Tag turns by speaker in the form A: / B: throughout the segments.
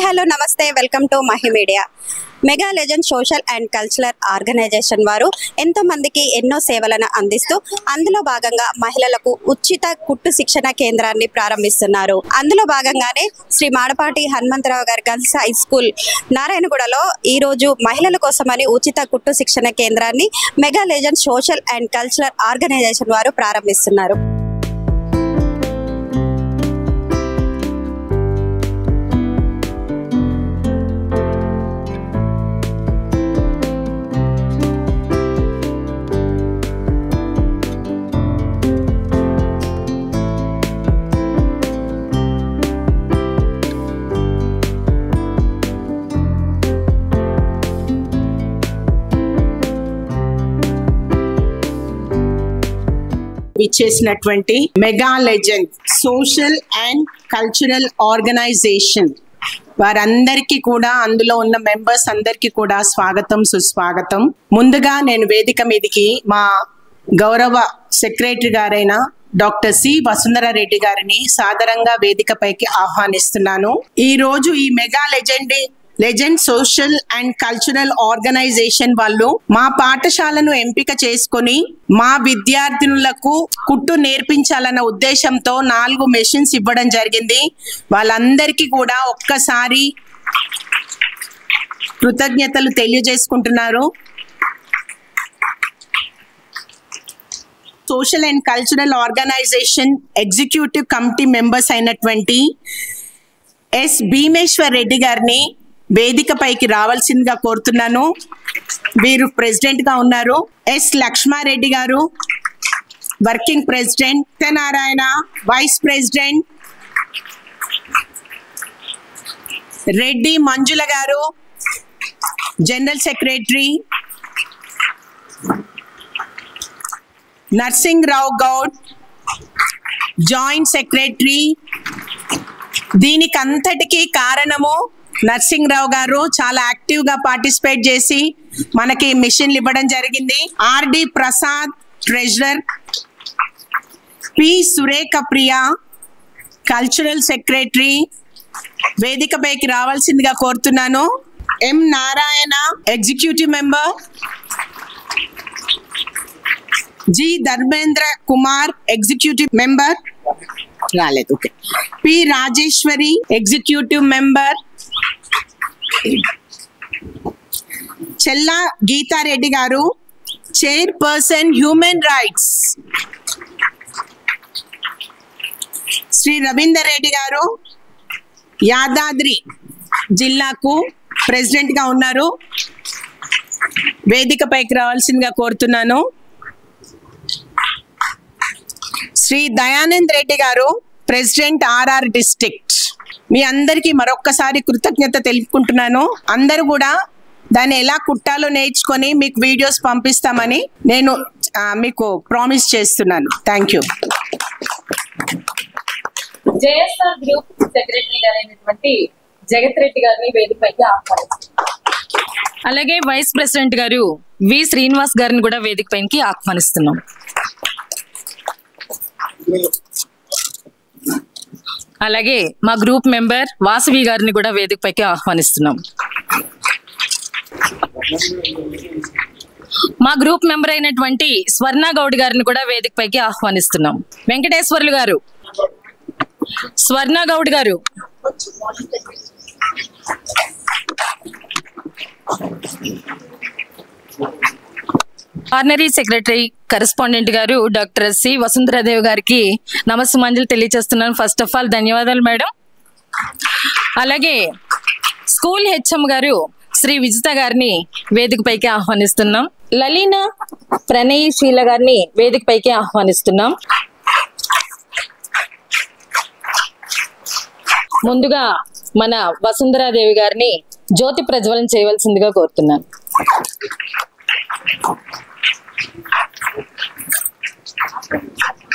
A: Hello నమస్తే, welcome to Mahi media. Mega legend social and cultural organisation వారు ఎంతో మందికి ఎన్నో సేవలను అందిస్తూ అందులో భాగంగా మహిళలకు ఉచిత కుట్టు శిక్షణ కేంద్రాన్ని ప్రారంభిస్తున్నారు. అందులో భాగంగానే శ్రీ మాడపాటి హనుమంతరావు గారి గర్ల్స్ హై స్కూల్ నారాయణగూడలో ఈ రోజు మహిళల కోసమని ఉచిత కుట్టు శిక్షణ కేంద్రాన్ని mega legend social and cultural organisation వారు ప్రారంభిస్తున్నారు.
B: విచ్చేసినటువంటి mega legend social and cultural organisation వారందరికీ కూడా, అందులో ఉన్న మెంబర్స్ అందరికీ కూడా స్వాగతం, సుస్వాగతం. ముందుగా నేను వేదిక మీదకి మా గౌరవ సెక్రటరీ గారైన డాక్టర్ సి వసుంధరారెడ్డి గారిని సాదరంగా వేదికపైకి ఆహ్వానిస్తున్నాను. ఈ రోజు ఈ mega legend social and cultural organisation వాళ్ళు మా పాఠశాలను ఎంపిక చేసుకొని మా విద్యార్థినులకు కుట్టు నేర్పించాలన్న ఉద్దేశంతో 4 మెషిన్స్ ఇవ్వడం జరిగింది. వాళ్ళందరికీ కూడా ఒక్కసారి కృతజ్ఞతలు తెలియజేసుకుంటున్నారు. Social and cultural organisation executive committee members అయినటువంటి ఎస్ భీమేశ్వర్ రెడ్డి గారిని వేదికపైకి రావాల్సిందిగా కోరుతున్నాను. వీరు ప్రెసిడెంట్ గా ఉన్నారు. ఎస్ లక్ష్మారెడ్డి గారు working president, Satyanarayana vice president, Reddy Manjula గారు general secretary, Narsing Rao Goud joint secretary. దీనికి అంతటికీ కారణము నర్సింగ్ రావు గారు చాలా యాక్టివ్ గా పార్టిసిపేట్ చేసి మనకి మిషన్లు ఇవ్వడం జరిగింది. RD Prasad treasurer, P Surekha Priya cultural secretary వేదికపైకి రావాల్సిందిగా కోరుతున్నాను. M Narayana executive member, G Dharmendra Kumar executive member రాలేదు, okay. P Rajeshwari executive member, Chella Geetha Reddy గారు chairperson human rights, Shri Ravinder Reddy గారు యాదాద్రి జిల్లాకు ప్రెసిడెంట్ గా ఉన్నారు. వేదికపైకి రావాల్సిందిగా కోరుతున్నాను. శ్రీ దయానంద్ రెడ్డి గారు ప్రెసిడెంట్ ఆర్ఆర్ డిస్ట్రిక్ట్. మీ అందరికీ మరొక్కసారి కృతజ్ఞత తెలుపుకుంటున్నాను. అందరూ కూడా దాన్ని ఎలా కుట్టాలో నేర్చుకొని మీకు వీడియోస్ పంపిస్తామని నేను మీకు ప్రామిస్ చేస్తున్నాను. Thank you.
C: JSR group secretary గారైనటువంటి జగత్ రెడ్డి గారిని వేదికపైకి ఆహ్వానిస్తున్నారు.
D: అలాగే వైస్ ప్రెసిడెంట్ గారు వి శ్రీనివాస్ గారిని కూడా వేదికపైకి ఆహ్వానిస్తున్నాం. అలాగే మా గ్రూప్ మెంబర్ వాసవి గారిని కూడా వేదికపైకి ఆహ్వానిస్తున్నాం. మా గ్రూప్ మెంబర్ అయినటువంటి స్వర్ణ గౌడ్ గారిని కూడా వేదికపైకి ఆహ్వానిస్తున్నాం. వెంకటేశ్వర్లు గారు, స్వర్ణ గౌడ్ గారు, ఆర్డినరీ సెక్రటరీ కరెస్పాండెంట్ గారు డాక్టర్ సి వసుంధరాదేవి గారికి నమస్సుమాంజలి తెలియజేస్తున్నాను. ఫస్ట్ ఆఫ్ ఆల్ ధన్యవాదాలు మేడం. అలాగే స్కూల్ హెచ్ఎం గారు శ్రీ విజిత గారిని వేదికపైకి ఆహ్వానిస్తున్నాం. లలీనా ప్రణయ్ శీల గారిని వేదికపైకి ఆహ్వానిస్తున్నాం. ముందుగా మన వసుంధరాదేవి గారిని జ్యోతి ప్రజ్వలన చేయవలసిందిగా కోరుతున్నాను.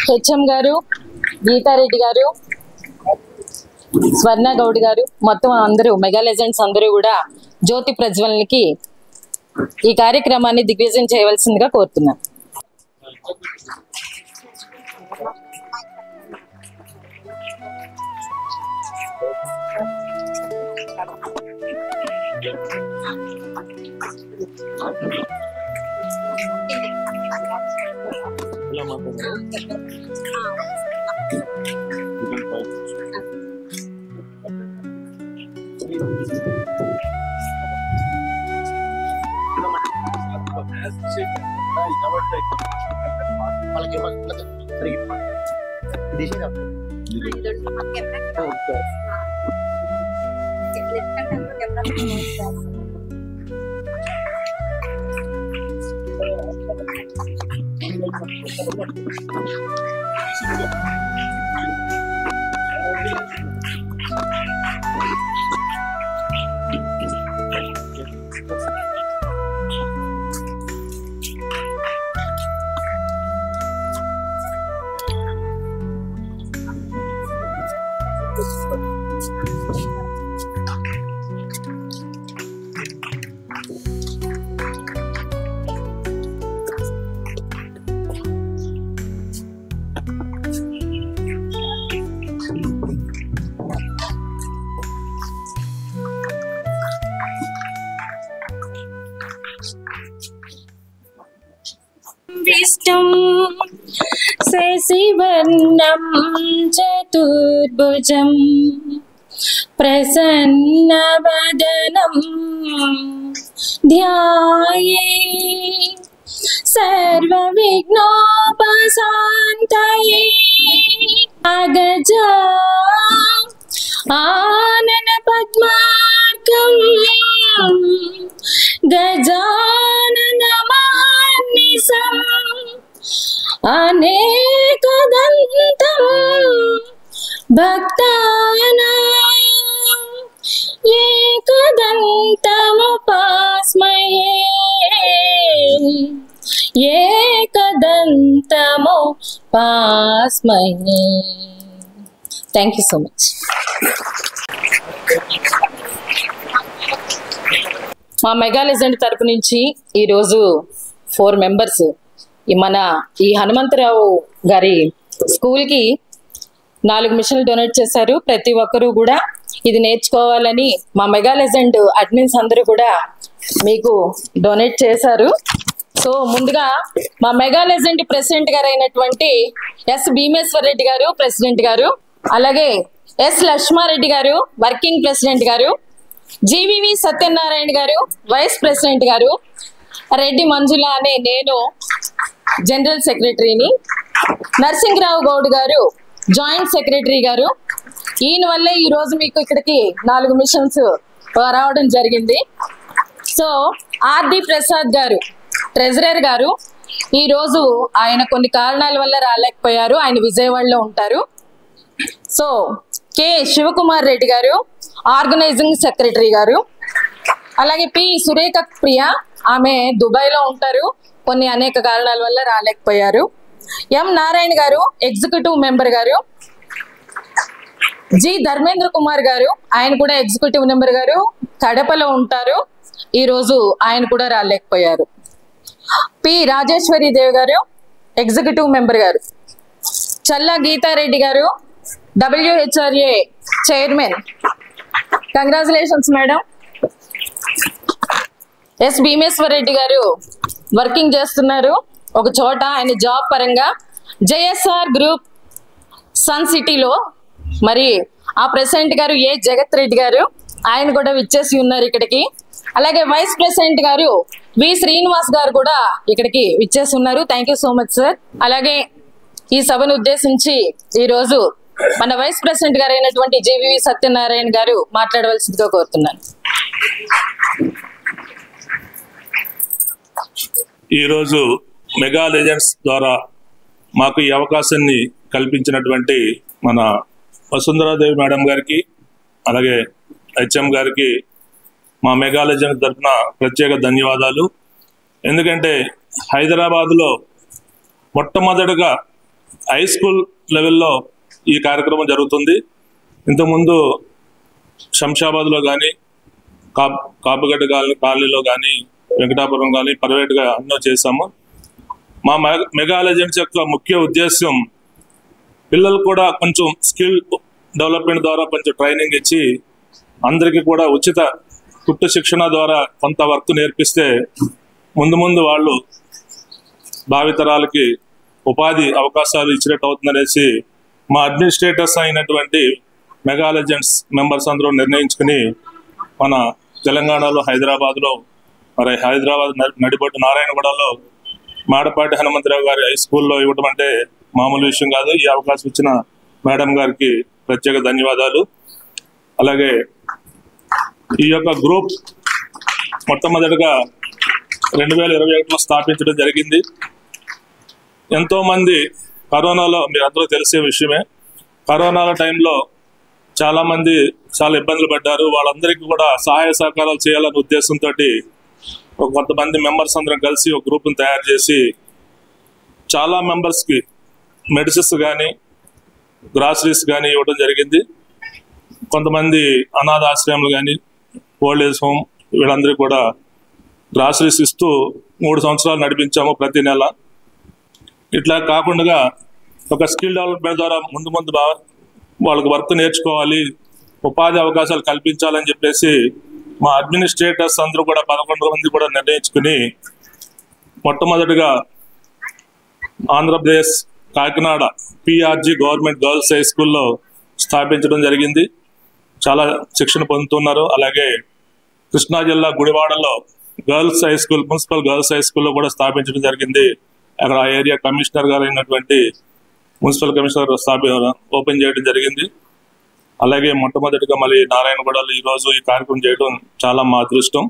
D: హెచ్ఎం గారు, గీతారెడ్డి గారు, స్వర్ణ గౌడ్ గారు, మొత్తం అందరూ మెగా లెజెండ్స్ అందరూ కూడా జ్యోతి ప్రజ్వలనకి ఈ కార్యక్రమాన్ని దిగ్విజయం చేయవలసిందిగా కోరుతున్నాను. विष्णुं शशिवर्णं चतुर्भुजं प्रसन्नवदनं ध्यायेत् सर्वविघ्नोपशान्तये अगजा आननपद्मार्कं गजाननमानिसम् अनेकदन्तं भक्तानाम् एकदन्तमुपास्महे एकदन्तमुपास्महे. Thank you so much. మా మెగా లెజెండ్ తరపు నుంచి ఈరోజు 4 మెంబర్స్ మన ఈ హనుమంతరావు గారి స్కూల్కి 4 మిషన్లు డొనేట్ చేశారు. ప్రతి ఒక్కరూ కూడా ఇది నేర్చుకోవాలని మా మెగా లెజెండ్ అడ్మిన్స్ అందరూ కూడా మీకు డొనేట్ చేశారు. సో ముందుగా మా మెగా లెజెండ్ ప్రెసిడెంట్ గారు అయినటువంటి ఎస్ భీమేశ్వర్ రెడ్డి గారు ప్రెసిడెంట్ గారు, అలాగే ఎస్ లక్ష్మారెడ్డి గారు వర్కింగ్ ప్రెసిడెంట్ గారు, జీవివి సత్యనారాయణ గారు వైస్ ప్రెసిడెంట్ గారు, రెడ్డి మంజుల అనే నేను జనరల్ సెక్రటరీని, నరసింహరావు గౌడ్ గారు జాయింట్ సెక్రటరీ గారు. ఈయన వల్లే ఈరోజు మీకు ఇక్కడికి 4 మిషన్స్ రావడం జరిగింది. సో ఆర్డి ప్రసాద్ గారు ట్రెజరర్ గారు, ఈరోజు ఆయన కొన్ని కారణాల వల్ల రాలేకపోయారు, ఆయన విజయవాడలో ఉంటారు. సో కె శివకుమార్ రెడ్డి గారు ఆర్గనైజింగ్ సెక్రటరీ గారు, అలాగే పి సురేఖ ప్రియ ఆమె దుబాయ్లో ఉంటారు, కొన్ని అనేక కారణాల వల్ల రాలేకపోయారు. ఎం నారాయణ గారు ఎగ్జిక్యూటివ్ మెంబర్ గారు, జి ధర్మేంద్ర కుమార్ గారు ఆయన కూడా ఎగ్జిక్యూటివ్ మెంబర్ గారు కడపలో ఉంటారు, ఈరోజు ఆయన కూడా రాలేకపోయారు. పి రాజేశ్వరి దేవి గారు ఎగ్జిక్యూటివ్ మెంబర్ గారు, చల్లా గీతారెడ్డి గారు WHRA chairman, congratulations madam. S Bhimeshwar Reddy గారు వర్కింగ్ చేస్తున్నారు ఒక చోట, ఆయన జాబ్ పరంగా JSR గ్రూప్ సన్ సిటీలో. మరి ఆ ప్రెసిడెంట్ గారు ఏ జగత్ రెడ్డి గారు ఆయన కూడా విచ్చేసి ఉన్నారు ఇక్కడికి. అలాగే వైస్ ప్రెసిడెంట్ గారు వి శ్రీనివాస్ గారు కూడా ఇక్కడికి విచ్చేసి ఉన్నారు. Thank you so much sir. అలాగే ఈ సభను ఉద్దేశించి ఈరోజు మన వైస్ ప్రెసిడెంట్ గారు అయినటువంటి జీవివి సత్యనారాయణ గారు మాట్లాడవలసిందిగా కోరుతున్నాను.
E: ఈరోజు మెగా లెజెండ్స్ ద్వారా మాకు ఈ అవకాశాన్ని కల్పించినటువంటి మన వసుంధరాదేవి మేడం గారికి, అలాగే HM గారికి మా మెగా లెజెండ్స్ తరఫున ప్రత్యేక ధన్యవాదాలు. ఎందుకంటే హైదరాబాద్లో మొట్టమొదటిగా హై స్కూల్ లెవెల్లో ఈ కార్యక్రమం జరుగుతుంది. ఇంతకుముందు శంషాబాద్లో కానీ కాపుగడ్డ కాలనీలో కానీ వెంకటాపురం కానీ ప్రైవేట్గా ఎన్నో చేశాము. మా మెగా లెజెండ్స్ యొక్క ముఖ్య ఉద్దేశం పిల్లలు కూడా కొంచెం స్కిల్ డెవలప్మెంట్ ద్వారా కొంచెం ట్రైనింగ్ ఇచ్చి అందరికీ కూడా ఉచిత కుట్టు శిక్షణ ద్వారా కొంత వర్క్ నేర్పిస్తే ముందు ముందు వాళ్ళు భావితరాలకి ఉపాధి అవకాశాలు ఇచ్చినట్టు అవుతుందనేసి మా అడ్మినిస్ట్రేటర్స్ అయినటువంటి మెగా లెజెండ్స్ మెంబర్స్ అందరూ నిర్ణయించుకుని మన తెలంగాణలో హైదరాబాద్లో మరి హైదరాబాద్ నడిబొట్టు నారాయణగూడలో మాడపాటి హనుమంతరావు గారి హై స్కూల్లో ఇవ్వడం అంటే మామూలు విషయం కాదు. ఈ అవకాశం ఇచ్చిన మేడం గారికి ప్రత్యేక ధన్యవాదాలు. అలాగే ఈ యొక్క గ్రూప్ మొట్టమొదటిగా 2021లో స్థాపించడం జరిగింది. ఎంతోమంది కరోనాలో మీరు అందరూ తెలిసే విషయమే, కరోనా టైంలో చాలామంది చాలా ఇబ్బందులు పడ్డారు. వాళ్ళందరికీ కూడా సహాయ సహకారాలు చేయాలనే ఉద్దేశంతో కొంతమంది మెంబర్స్ అందరం కలిసి ఒక గ్రూప్ని తయారు చేసి చాలా మెంబర్స్కి మెడిసిన్స్ కానీ గ్రాసరీస్ కానీ ఇవ్వడం జరిగింది. కొంతమంది అనాథ ఆశ్రయాలు కానీ ఓల్డ్ ఏజ్ హోమ్ వీళ్ళందరికీ కూడా గ్రాసరీస్ ఇస్తూ 3 సంవత్సరాలు నడిపించాము ప్రతి నెల. ఇట్లా కాకుండా ఒక స్కిల్ డెవలప్మెంట్ ద్వారా ముందు వాళ్ళకి వర్క్ నేర్చుకోవాలి, ఉపాధి అవకాశాలు కల్పించాలని చెప్పేసి మా అడ్మినిస్ట్రేటర్స్ అందరూ కూడా 11 మంది కూడా నిర్ణయించుకుని మొట్టమొదటిగా Andhra Pradesh Kakinada PRG government girls high స్కూల్లో స్థాపించడం జరిగింది. చాలా శిక్షణ పొందుతున్నారు. అలాగే కృష్ణా జిల్లా గుడివాడలో girls high school, municipal girls high స్కూల్లో కూడా స్థాపించడం జరిగింది. అక్కడ ఆ ఏరియా కమిషనర్ గారు అయినటువంటి మున్సిపల్ కమిషనర్ ఓపెన్ చేయడం జరిగింది. అలాగే మొట్టమొదటిగా మళ్ళీ నారాయణగూడలో ఈరోజు ఈ కార్యక్రమం చేయడం చాలా మా అదృష్టం.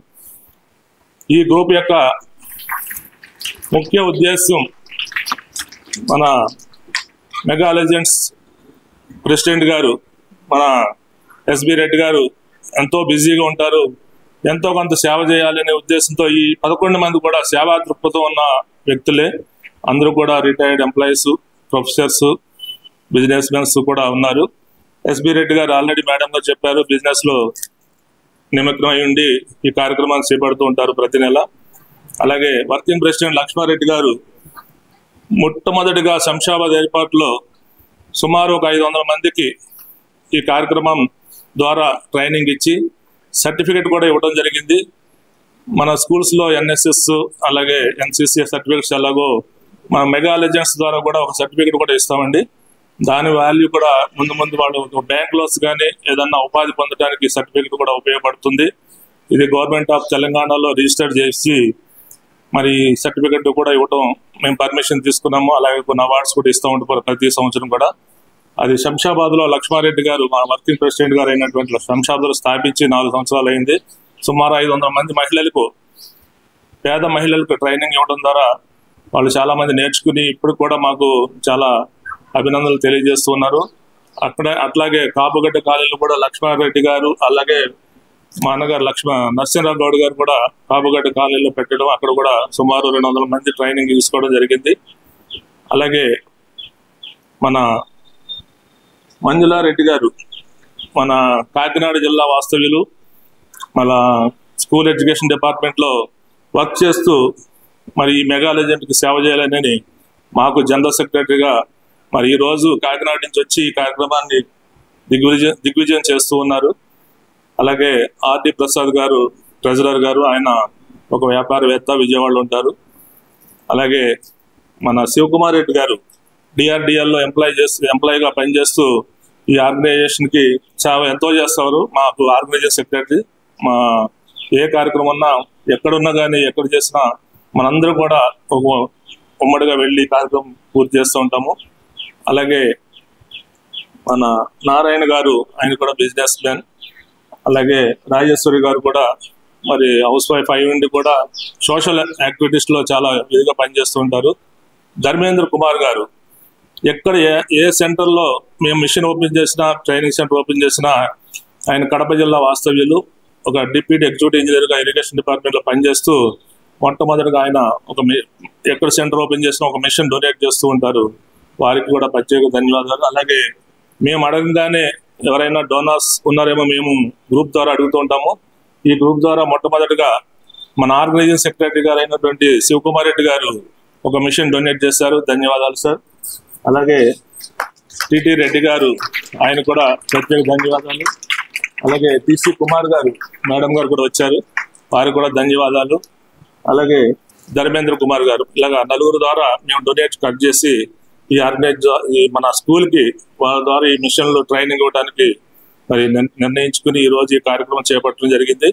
E: ఈ గ్రూప్ యొక్క ముఖ్య ఉద్దేశం మన మెగా లెజెండ్స్ ప్రెసిడెంట్ గారు మన ఎస్బి రెడ్డి గారు ఎంతో బిజీగా ఉంటారు, ఎంతో కొంత సేవ చేయాలనే ఉద్దేశంతో ఈ 11 మంది కూడా సేవా దృక్పథం ఉన్న వ్యక్తులే. అందరూ కూడా retired employees, professors, business mens కూడా ఉన్నారు. ఎస్బి రెడ్డి గారు ఆల్రెడీ మేడం గారు చెప్పారు, బిజినెస్ లో నిమగ్నమై ఉండి ఈ కార్యక్రమాన్ని చేపడుతూ ఉంటారు ప్రతి నెల. అలాగే వర్కింగ్ ప్రెసిడెంట్ లక్ష్మారెడ్డి గారు మొట్టమొదటిగా శంషాబాద్ ఎయిర్పోర్ట్లో సుమారు ఒక 500 మందికి ఈ కార్యక్రమం ద్వారా ట్రైనింగ్ ఇచ్చి సర్టిఫికేట్ కూడా ఇవ్వడం జరిగింది. మన స్కూల్స్లో ఎన్ఎస్ఎస్ అలాగే ఎన్సిసి సర్టిఫికేట్స్ ఎలాగో మన మెగా లెజెండ్స్ ద్వారా కూడా ఒక సర్టిఫికేట్ కూడా ఇస్తామండి. దాని వాల్యూ కూడా ముందు వాళ్ళు బ్యాంక్ లోన్స్ కానీ ఏదన్నా ఉపాధి పొందడానికి సర్టిఫికేట్ కూడా ఉపయోగపడుతుంది. ఇది గవర్నమెంట్ ఆఫ్ తెలంగాణలో రిజిస్టర్ చేసి మరి సర్టిఫికేట్ కూడా ఇవ్వడం మేము పర్మిషన్ తీసుకున్నాము. అలాగే కొన్ని అవార్డ్స్ కూడా ఇస్తూ ఉంటారు ప్రతి సంవత్సరం కూడా. అది శంషాబాద్లో లక్ష్మారెడ్డి గారు మా వర్కింగ్ ప్రెసిడెంట్ గారు అయినటువంటి శంషాబాద్లో స్థాపించి 4 సంవత్సరాలు అయింది. సుమారు 500 మంది మహిళలకు, పేద మహిళలకు ట్రైనింగ్ ఇవ్వడం ద్వారా వాళ్ళు చాలా మంది నేర్చుకుని ఇప్పుడు కూడా మాకు చాలా అభినందనలు తెలియజేస్తున్నారు. అట్లాగే కాపుగడ్డ కాలేజీలో కూడా లక్ష్మారెడ్డి గారు అలాగే మా అన్నగారు నరసింహరావు గౌడ్ గారు కూడా కాపుగడ్డ కాలేజీలో పెట్టడం, అక్కడ కూడా సుమారు 200 మంది ట్రైనింగ్ తీసుకోవడం జరిగింది. అలాగే మన మంజులారెడ్డి గారు మన కాకినాడ జిల్లా వాస్తవ్యులు, మన స్కూల్ ఎడ్యుకేషన్ డిపార్ట్మెంట్లో వర్క్ చేస్తూ మరి ఈ మెగా లెజెండ్కి సేవ చేయాలని మాకు జనరల్ సెక్రటరీగా మరి ఈరోజు కాకినాడ నుంచి వచ్చి ఈ కార్యక్రమాన్ని దిగ్విజయం చేస్తూ ఉన్నారు. అలాగే ఆర్డి ప్రసాద్ గారు ట్రెజరర్ గారు, ఆయన ఒక వ్యాపారవేత్త, విజయవాడలో ఉంటారు. అలాగే మన శివకుమార్ రెడ్డి గారు డిఆర్డిఎల్లో ఎంప్లాయీగా పనిచేస్తూ ఈ ఆర్గనైజేషన్కి చాలా ఎంతో చేస్తారు. మాకు ఆర్గనైజేషన్ సెక్రటరీ. మా ఏ కార్యక్రమం ఉన్నా ఎక్కడున్నా కానీ ఎక్కడ చేసినా మనందరూ కూడా ఒక ఉమ్మడిగా వెళ్ళి కార్యక్రమం పూర్తి చేస్తూ ఉంటాము. అలాగే మన నారాయణ గారు, ఆయన కూడా బిజినెస్ మ్యాన్. అలాగే రాజేశ్వరి గారు కూడా మరి హౌస్ వైఫ్ అయి ఉండి కూడా సోషల్ యాక్టివిటీస్లో చాలా విధిగా పనిచేస్తూ ఉంటారు. ధర్మేంద్ర కుమార్ గారు ఎక్కడ ఏ సెంటర్లో మేము మిషన్ ఓపెన్ చేసినా, ట్రైనింగ్ సెంటర్ ఓపెన్ చేసినా ఆయన కడప జిల్లా వాస్తవ్యులు. ఒక డిప్యూటీ ఎగ్జిక్యూటివ్ ఇంజనీర్గా ఇరిగేషన్ డిపార్ట్మెంట్లో పనిచేస్తూ మొట్టమొదటిగా ఆయన ఎక్కడ సెంటర్ ఓపెన్ చేసినా ఒక మిషన్ డొనేట్ చేస్తూ ఉంటారు. వారికి కూడా ప్రత్యేక ధన్యవాదాలు. అలాగే మేము అడగగానే ఎవరైనా డోనర్స్ ఉన్నారేమో మేము గ్రూప్ ద్వారా అడుగుతూ ఉంటాము. ఈ గ్రూప్ ద్వారా మొట్టమొదటిగా మన ఆర్గనైజింగ్ సెక్రటరీ గారు అయినటువంటి శివకుమార్ రెడ్డి గారు ఒక మిషన్ డొనేట్ చేశారు. ధన్యవాదాలు సార్. అలాగే టిటి రెడ్డి గారు, ఆయన కూడా ప్రత్యేక ధన్యవాదాలు. అలాగే టిసి కుమార్ గారు మేడం గారు కూడా వచ్చారు, వారికి కూడా ధన్యవాదాలు. అలాగే ధర్మేంద్ర కుమార్ గారు, ఇలాగా నలుగురు ద్వారా మేము డొనేట్ కట్ చేసి ఈ మన స్కూల్ కి వాళ్ళ ద్వారా ఈ మిషన్ లో ట్రైనింగ్ ఇవ్వడానికి మరి నిర్ణయించుకుని ఈ రోజు ఈ కార్యక్రమం చేపట్టడం జరిగింది.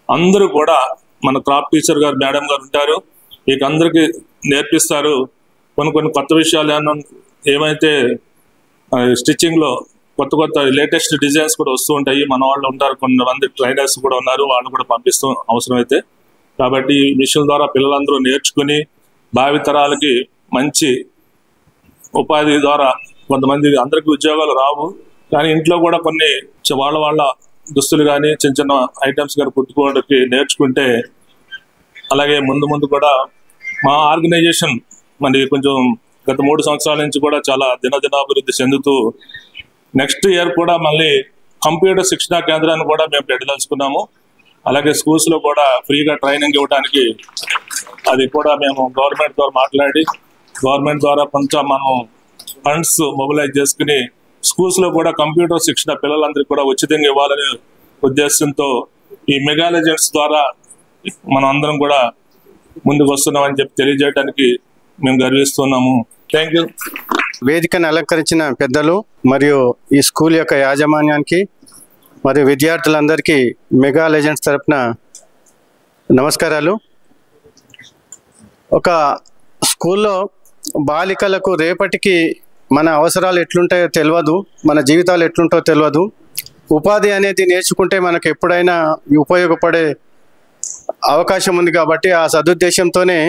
E: అందరూ కూడా మన క్రాఫ్ట్ టీచర్ గారు మేడం గారు ఉంటారు, మీకు అందరికి నేర్పిస్తారు. కొన్ని కొత్త విషయాలు ఏమైతే స్టిచ్చింగ్ లో కొత్త లేటెస్ట్ డిజైన్స్ కూడా వస్తూ ఉంటాయి. మన వాళ్ళు ఉంటారు, కొంతమంది ట్రైనర్స్ కూడా ఉన్నారు, వాళ్ళు కూడా పంపిస్తాం అవసరమైతే. కాబట్టి ఈ మిషన్ ద్వారా పిల్లలందరూ నేర్చుకుని భావితరాలకి మంచి ఉపాధి ద్వారా కొంతమంది అందరికీ ఉద్యోగాలు రావు, కానీ ఇంట్లో కూడా కొన్ని వాళ్ళ దుస్తులు కానీ చిన్న చిన్న ఐటమ్స్ కానీ కుట్టుకోవడానికి నేర్చుకుంటే, అలాగే ముందు కూడా మా ఆర్గనైజేషన్ మరి కొంచెం గత 3 సంవత్సరాల నుంచి కూడా చాలా దినదినాభివృద్ధి చెందుతూ నెక్స్ట్ ఇయర్ కూడా మళ్ళీ కంప్యూటర్ శిక్షణా కేంద్రాన్ని కూడా మేము పెట్టదలుచుకున్నాము. అలాగే స్కూల్స్ లో కూడా ఫ్రీగా ట్రైనింగ్ ఇవ్వడానికి అది కూడా మేము గవర్నమెంట్ ద్వారా మాట్లాడి గవర్నమెంట్ ద్వారా కొంచెం మనం ఫండ్స్ మొబిలైజ్ చేసుకుని స్కూల్స్ లో కూడా కంప్యూటర్ శిక్షణ పిల్లలందరికీ కూడా ఉచితంగా ఇవ్వాలనే ఉద్దేశంతో ఈ మెగా లెజెండ్స్ ద్వారా మనం అందరం కూడా ముందుకు వస్తున్నామని చెప్పి తెలియజేయడానికి మేము గర్విస్తున్నాము. Thank you.
F: వేదికను అలంకరించిన పెద్దలు మరియు ఈ స్కూల్ యొక్క యాజమాన్యానికి మరియు విద్యార్థులందరికీ మెగా లెజెండ్స్ తరపున నమస్కారాలు. ఒక స్కూల్లో బాలికలకు రేపటికి మన అవసరాలు ఎట్లుంటాయో తెలియదు, మన జీవితాలు ఎట్లుంటాయో తెలియదు. ఉపాధి అనేది నేర్చుకుంటే మనకు ఎప్పుడైనా ఉపయోగపడే అవకాశం ఉంది. కాబట్టి ఆ సదుద్దేశంతోనే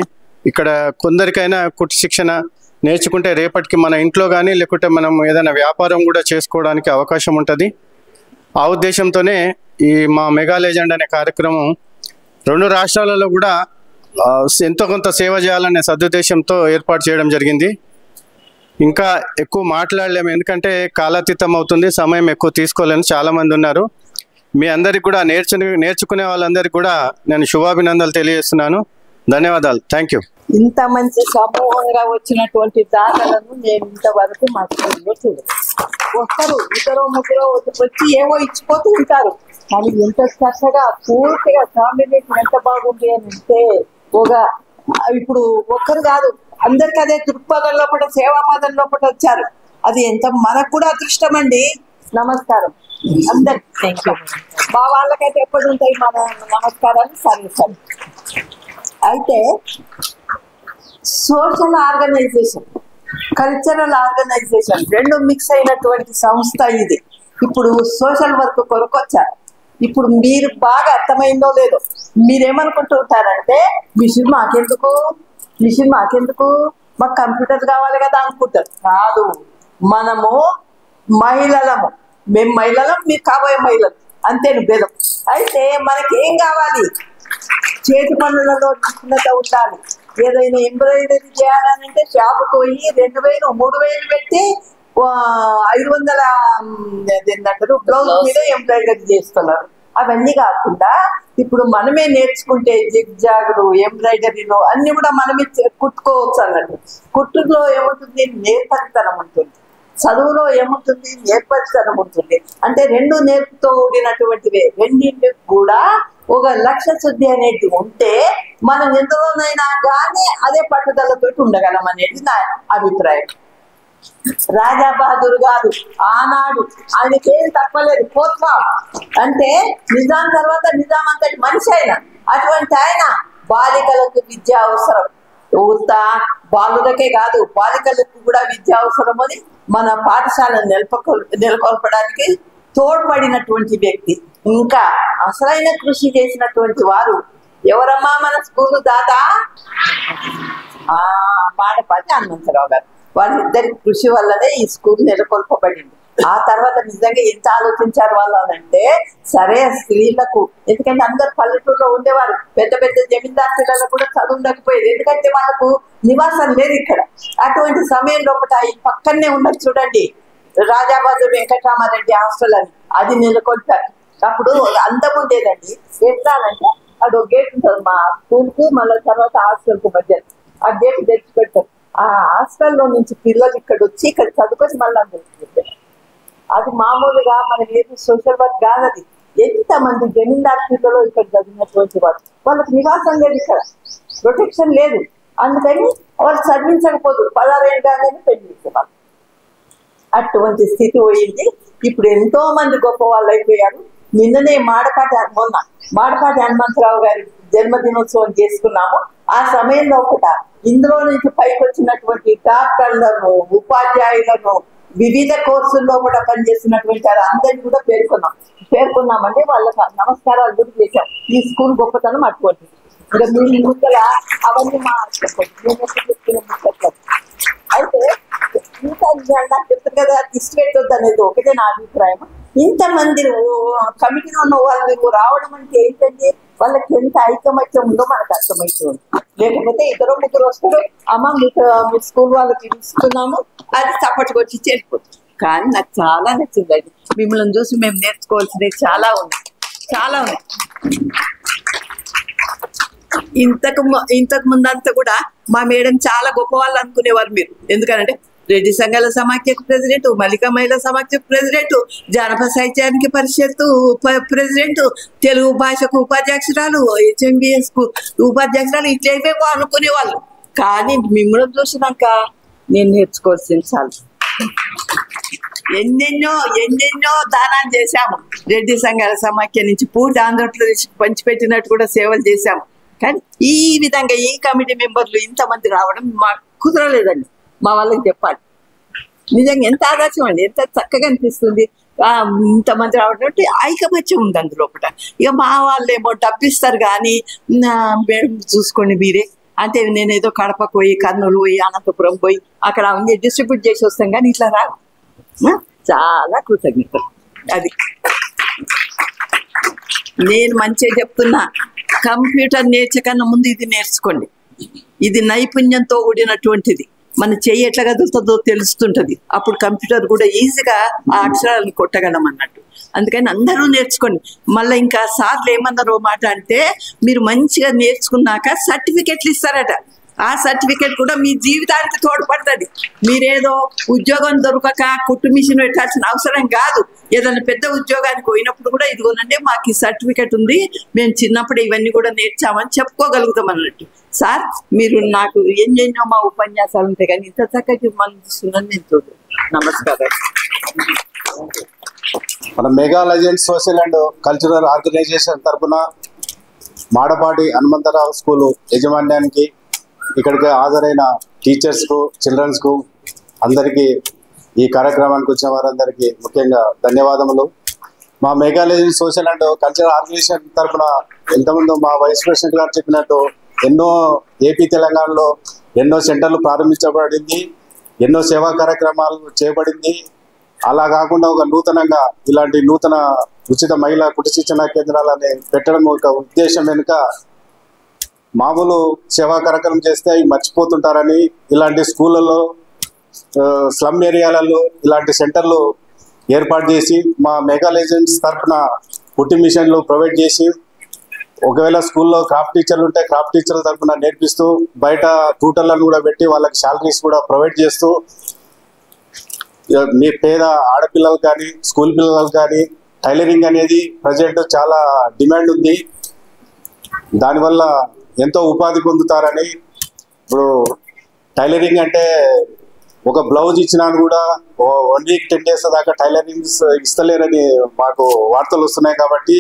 F: ఇక్కడ కొందరికైనా కుట్టు శిక్షణ నేర్చుకుంటే రేపటికి మన ఇంట్లో కానీ లేకుంటే మనం ఏదైనా వ్యాపారం కూడా చేసుకోవడానికి అవకాశం ఉంటుంది. ఆ ఉద్దేశంతోనే ఈ మా మెగా లెజెండ్ అనే కార్యక్రమం 2 రాష్ట్రాలలో కూడా ఎంతో కొంత సేవ చేయాలనే సదుద్దేశంతో ఏర్పాటు చేయడం జరిగింది. ఇంకా ఎక్కువ మాట్లాడలేము, ఎందుకంటే కాలాతీతం అవుతుంది, సమయం ఎక్కువ తీసుకోలేని చాలామంది ఉన్నారు. మీ అందరికి కూడా నేర్చుకునే వాళ్ళందరికీ కూడా నేను శుభాభినందనలు తెలియజేస్తున్నాను. ధన్యవాదాలు. Thank you.
G: ఇంత మంచి సమూహంగా వచ్చినటువంటి దాతలను నేను ఇంతవరకు మా స్కూల్లో చూడలేదు. వస్తారు 2-3 వచ్చి ఏవో ఇచ్చిపోతూ ఉంటారు, కానీ ఎంత చక్కగా పూర్తిగా కాంబినేషన్ ఎంత బాగుంది అని అంటే ఇప్పుడు ఒక్కరు కాదు, అందరికి అదే దృక్పథం లోపల సేవా పదం లోపల వచ్చారు. అది ఎంత మనకు కూడా అదృష్టం అండి. నమస్కారం అందరికి. మా వాళ్ళకైతే ఎప్పుడు ఉంటాయి మన నమస్కారాలు. సరే అయితే social organisation, cultural organisation 2 mix అయినటువంటి సంస్థ ఇది. ఇప్పుడు సోషల్ వర్క్ కొరకు వచ్చారు. ఇప్పుడు మీరు బాగా అర్థమైందో లేదో, మీరేమనుకుంటూ ఉంటారంటే మిషన్ మాకెందుకు మాకు కంప్యూటర్ కావాలి కదా అనుకుంటారు. కాదు, మనము మహిళలము, మేము మహిళలం, మీరు కాబోయే మహిళలు, అంతేను భేదం. అయితే మనకి ఏం కావాలి? చేతి పనులలో నిపుణత ఉండాలి. ఏదైనా ఎంబ్రాయిడరీ చేయాలనంటే షాపుకి పోయి 2000-3000 పెట్టి 500 బ్లౌజ్ మీద ఎంబ్రాయిడరీ చేస్తున్నారు. అవన్నీ కాకుండా ఇప్పుడు మనమే నేర్చుకుంటే జిగ్జాగులు, ఎంబ్రాయిడరీలు అన్ని కూడా మనమే కుట్టుకోవచ్చు అన్నట్టు. కుట్టులో ఏముంటుంది? నేర్పరితనం ఉంటుంది. చదువులో ఏముంటుంది? నేర్పరితనం ఉంటుంది. అంటే 2 నేర్పుతో కూడినటువంటివే. రెండింటికి కూడా ఒక లక్ష్య శుద్ధి అనేది ఉంటే మనం ఎందులోనైనా కానీ అదే పట్టుదలతో ఉండగలం అనేది నా అభిప్రాయం. రాజా బహదూర్ గారు ఆనాడు ఆయనకేం తప్పలేదు, కోత్వా అంటే నిజాం తర్వాత నిజాం అంతటి మనిషి అయినా అటువంటి ఆయన బాలికలకు విద్య అవసరం, బాలులకే కాదు బాలికలకు కూడా విద్య అవసరం అని మన పాఠశాలను నెలకొల్పడానికి తోడ్పడినటువంటి వ్యక్తి. ఇంకా అసలైన కృషి చేసినటువంటి వారు ఎవరమ్మా? మన స్కూలు దాత మాడపాటి హనుమంతరావు గారు. వాళ్ళిద్దరి కృషి వల్లనే ఈ స్కూల్ నెలకొల్పబడింది. ఆ తర్వాత నిజంగా ఎంత ఆలోచించారు వాళ్ళు అంటే, సరే స్త్రీలకు, ఎందుకంటే అందరు పల్లెటూరులో ఉండేవారు, పెద్ద పెద్ద జమీందార్ పిల్లలకు కూడా చదువు ఉండకపోయేది, ఎందుకంటే వాళ్ళకు నివాసం లేదు ఇక్కడ. అటువంటి సమయం లోపల ఈ పక్కనే ఉన్నది చూడండి రాజాబాద్ వెంకటరామారెడ్డి హాస్టల్ అని, అది నెలకొల్పారు. అప్పుడు అందం ఉండేదండి. ఎట్లా అంటే అది ఒక గేట్ ఉంటుంది మా స్కూల్కు మళ్ళీ తర్వాత హాస్టల్కు మధ్య, ఆ గేట్ తెచ్చిపెట్టారు. ఆ హాస్టల్లో నుంచి పిల్లలు ఇక్కడ వచ్చి ఇక్కడ చదువుకొని మళ్ళీ అందరు అది మామూలుగా మనం ఏది సోషల్ వర్క్ కాదు. అది ఎంతమంది జమీందార్ పీటలో ఇక్కడ చదివినటువంటి వాళ్ళు, వాళ్ళకి నివాసం లేదు, ఇక్కడ ప్రొటెక్షన్ లేదు. అందుకని వాళ్ళు చదివించకపోదు, 16 ఏళ్ళు కానీ పెళ్లి చేసేవాళ్ళు. అటువంటి స్థితి పోయింది. ఇప్పుడు ఎంతో మంది గొప్ప వాళ్ళు అయిపోయారు. నిన్ననే మాడపాటి హనుమంతరావు గారి జన్మదినోత్సవం చేసుకున్నాము. ఆ సమయంలో ఇందులో నుంచి పైకి వచ్చినటువంటి డాక్టర్లను, ఉపాధ్యాయులను, వివిధ కోర్సుల్లో కూడా పనిచేస్తున్నటువంటి అందరినీ కూడా పేర్కొన్నామంటే వాళ్ళకి నమస్కారాలు కూడా చేశాం. ఈ స్కూల్ గొప్పతనం అటువంటి. ఇంకా మీరు ముక్కల అవన్నీ మా అయితే ఇంకా నాకు చెప్తారు కదా, దిష్టి పెట్టొద్దు అనేది ఒకటే నా అభిప్రాయం. ఇంతమంది కమిటీలో ఉన్న వాళ్ళు రావడం అంటే ఏంటంటే వాళ్ళకి ఎంత ఐకమత్యం ఉందో మనకు అర్థమవుతుంది. లేకపోతే 2-3 వస్తారు, అమ్మ మీ స్కూల్ వాళ్ళకి ఇస్తున్నాము, అది చప్పటికి వచ్చి చేరిపోతుంది. కానీ నాకు చాలా నచ్చింది అది. మిమ్మల్ని చూసి మేము నేర్చుకోవాల్సినవి చాలా ఉన్నాయి. ఇంతకు ముందంతా కూడా మా మేడం చాలా గొప్ప వాళ్ళు అనుకునేవారు మీరు. ఎందుకంటే రెడ్డి సంఘాల సమాఖ్యకు ప్రెసిడెంట్, మల్లికా మహిళా సమాఖ్యకు ప్రెసిడెంట్, జానపద సాహిత్యానికి పరిషత్తు ప్రెసిడెంట్, తెలుగు భాషకు ఉపాధ్యక్షురాలు, HMBS కు ఉపాధ్యక్షురాలు, ఇట్లేవేమో అనుకునేవాళ్ళు. కానీ మిమ్మల్ని చూసినాక నేను నేర్చుకోవాల్సింది చాలు. ఎన్నెన్నో దానాలు చేశాము. రెడ్డి సంఘాల సమాఖ్య నుంచి పూర్తి ఆంధ్రప్రదేశ్ పంచిపెట్టినట్టు కూడా సేవలు చేశాము. కానీ ఈ విధంగా ఈ కమిటీ మెంబర్లు ఇంతమంది రావడం మాకు కుదరలేదండి. మా వాళ్ళకి చెప్పాలి. నిజంగా ఎంత ఆదర్శం అండి, ఎంత చక్కగా అనిపిస్తుంది. ఇంతమంది రావడం అంటే ఐకమత్యం ఉంది అందులో. ఇక మా వాళ్ళు ఏమో డబ్బిస్తారు కానీ చూసుకోండి మీరే అంటే, నేను ఏదో కడపకు పోయి, కర్నూలు పోయి, అనంతపురం పోయి అక్కడ అవన్నీ డిస్ట్రిబ్యూట్ చేసి వస్తాం కానీ ఇట్లా రాదు. చాలా కృతజ్ఞతలు. అది నేను మంచిగా చెప్తున్నా. కంప్యూటర్ నేర్చకన్నా ముందు ఇది నేర్చుకోండి. ఇది నైపుణ్యంతో కూడినటువంటిది. మన చెయ్యి ఎట్లా కదులుతుందో తెలుస్తుంటది. అప్పుడు కంప్యూటర్ కూడా ఈజీగా ఆ అక్షరాలను కొట్టగలం అన్నట్టు. అందుకని అందరూ నేర్చుకోండి. మళ్ళీ ఇంకా సార్లు ఏమన్నారో మాట అంటే, మీరు మంచిగా నేర్చుకున్నాక సర్టిఫికెట్లు ఇస్తారట. ఆ సర్టిఫికెట్ కూడా మీ జీవితానికి తోడ్పడుతుంది. మీరేదో ఉద్యోగం దొరకక కుట్టు మిషన్ పెట్టాల్సిన అవసరం కాదు. ఏదైనా పెద్ద ఉద్యోగానికి పోయినప్పుడు కూడా ఇదిగోనంటే మాకు ఈ సర్టిఫికెట్ ఉంది, మేము చిన్నప్పుడు ఇవన్నీ కూడా నేర్చామని చెప్పుకోగలుగుతాం అన్నట్టు. సార్ మీరు నాకు ఎన్నెన్నో మా ఉపన్యాసాలు ఉంటాయి కానీ ఇంత చక్కగా మనం చూస్తున్నాను. నేను చూడు. నమస్కారం.
F: మన mega legends social and cultural organisation తరఫున మాడపాటి హనుమంతరావు స్కూలు యాజమాన్యానికి, ఇక్కడికి హాజరైన టీచర్స్కు, చిల్డ్రన్స్కు అందరికీ, ఈ కార్యక్రమానికి వచ్చిన వారందరికీ ముఖ్యంగా ధన్యవాదములు. మా mega legends social and cultural organisation తరఫున ఇంతకుముందు మా వైస్ ప్రెసిడెంట్ గారు చెప్పినట్టు ఎన్నో ఏపీ తెలంగాణలో ఎన్నో సెంటర్లు ప్రారంభించబడింది, ఎన్నో సేవా కార్యక్రమాలు చేయబడింది. అలా కాకుండా ఒక నూతనంగా ఇలాంటి నూతన ఉచిత మహిళా కుటుంబ శిక్షణ కేంద్రాలని పెట్టడం ఒక ఉద్దేశం వెనుక, మామూలు సేవా కార్యక్రమం చేస్తే అవి మర్చిపోతుంటారని ఇలాంటి స్కూళ్ళలో, స్లమ్ ఏరియాలలో ఇలాంటి సెంటర్లు ఏర్పాటు చేసి మా మెగా లెజెండ్స్ తరఫున కుట్టి మిషన్లు ప్రొవైడ్ చేసి, ఒకవేళ స్కూల్లో క్రాఫ్ట్ టీచర్లు ఉంటే క్రాఫ్ట్ టీచర్ల తరఫున నేర్పిస్తూ, బయట ట్యూటర్లను కూడా పెట్టి వాళ్ళకి శాలరీస్ కూడా ప్రొవైడ్ చేస్తూ, మీ పేద ఆడపిల్లలు కానీ స్కూల్ పిల్లలకు కానీ టైలరింగ్ అనేది ప్రజెంట్ చాలా డిమాండ్ ఉంది. దానివల్ల ఎంతో ఉపాధి పొందుతారని. ఇప్పుడు టైలరింగ్ అంటే ఒక బ్లౌజ్ ఇచ్చినా కూడా 1 వీక్ 10 days దాకా టైలరింగ్ ఇస్తలేరని మాకు వార్తలు వస్తున్నాయి. కాబట్టి